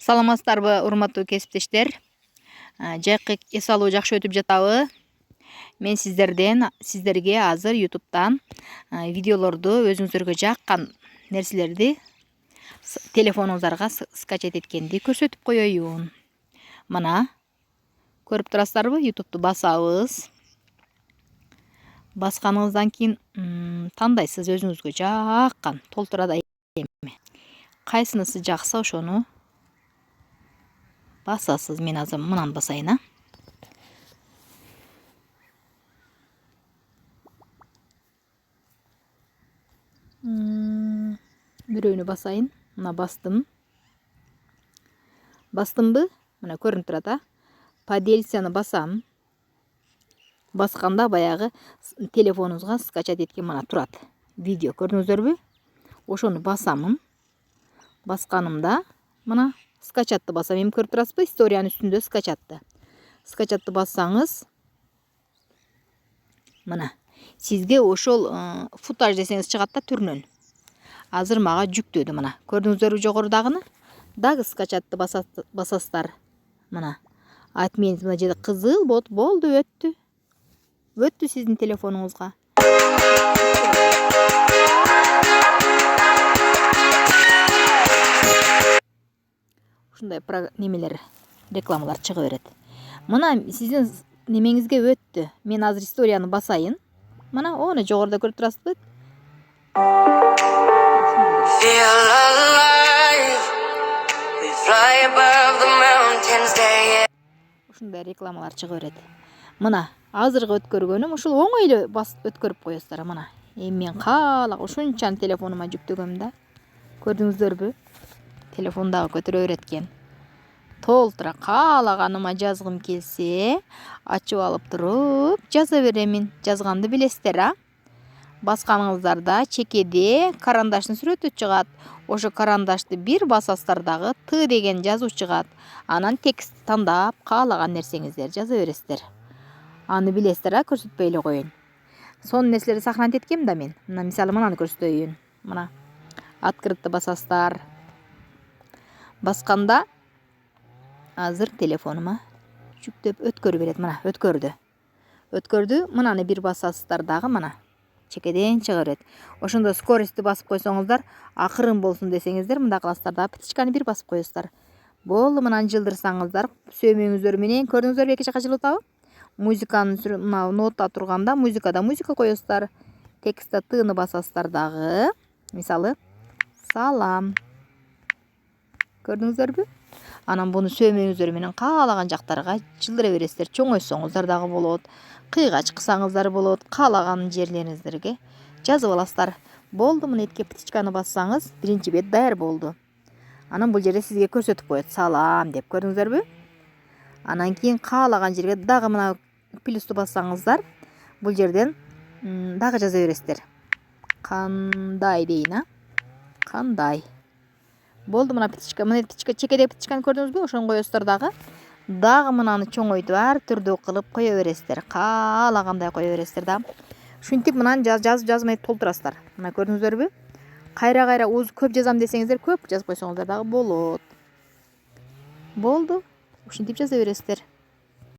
Саламатсыздарбы, урматтуу кесиптештер. Жайкы эс алуу жакшы өтүп жатабы? Мен сиздерге азыр YouTube'дан видеолорду өзүңүздөргө жаккан нерселерди телефонуңуздарга скачать эткенди көрсөтүп коеюн. Мына көрүп турасыздарбы? YouTube'ду басабыз. Басканыңыздан кийин тандайсыз өзүңүзгө жаккан толтурат эми. Кайсынысы жакса ошону басасыз. Мен азыр мынаны басайын. Бирөөнү басайын. Мына бастым. Бастымбы? Мына көрүнүп турат. Поделицияны басам. Басканда баягы телефонуңузга скачать эткен мына турат. Видео көрдүңүздөрбү? Ошону басамын. Басканымда мына скачатты басам. Эми көрүп турасызбы? Историянын үстүндө скачатты. Скачатты бассаңыз, мына сизге ошол футаж десеңиз чыгат да түрүнөн. Азыр мага жүктөдү мына. Көрдүңүздөрбү жогорудагыны? Дагы скачатты басасыздар. Мына. Отменить мына жерде кызыл болду, өттү. Өттү сиздин телефонуңузга. Ушундай немелер, рекламалар чыга берет. Мына сиздин немеңизге өттү. Мен азыр историяны басайын. Мына оны жогоруда көрүп турасызбы? Ушундай рекламалар чыга берет. Мына азыркы өткөргөнүм ушул оңой эле басып өткөрүп коесуздар. Мына эми мен каалаган ушунчаны телефонума жүктөгөм да. Көрдүңүздөрбү? Телефондагы көтөрө берет экен. Толтура каалаганыма жазгым келсе, ачып алып туруп жаза беремин. Жазганды билесиздер, Басканыңыздарда чекеде карандаштын сүрөтү чыгат. Ошо карандашты бир басасыздар дагы Т деген жазуу чыгат. Анан текстти тандап каалаган нерсеңиздер жаза бересиздер. Аны билесиздер, көрсөтпөй эле коеюн. Сонун нерселерди сохранить эткем да мен. Мына мисалы мынаны көрсөтөйүн. Мына открытты басасыздар. Басканда азыр телефонума жүктөп өткөрүп берет. Мына өткөрдү. Мынаны бир басасыздар дагы мына чекеден чыга берет. Ошондо скоростьти басып койсоңуздар, акырын болсун десеңиздер, мында кыласыздар да птичканы бир басып коесуздар. Болду, мынаны жылдырсаңыздар, сөймөңүздөр менен көрдүңүздөрбү эки жака жылып атабы? Музыканын мына нота турганда музыка коесуздар. Текстте Тыны басасыздар дагы. Мисалы салам. Көрдүңүздөрбү? Анан буну сөймөңүздөр менен каалаган жактарга жылдыра бересиздер. Чоңойтсоңуздар дагы болот. Кыйгач кылсаңыздар болот. Каалаган жерлериңиздерге жазып аласыздар. Болду, мына этке птичканы бассаңыз, биринчи бет даяр болду. Анан бул жерде сизге көрсөтүп коет. Салам деп, көрдүңүздөрбү? Анан кийин каалаган жерге дагы мына плюсту бассаңыздар, бул жерден дагы жаза бересиздер. Кандай дейин, Кандай. Болду, мына птичка, чекеде птичканы көрдүңүзбү? Ошону коесуздар дагы. Дагы мынаны чоңойтуп ар түрдүү кылып кое бересиздер. Каалагандай кое бересиздер да. Ушинтип мынаны жазмай толтурасыздар. Мына көрдүңүздөрбү? Кайра көп жазам десеңиздер, көп жазып койсоңуздар дагы болот. Болду. Ушинтип жаза бересиздер.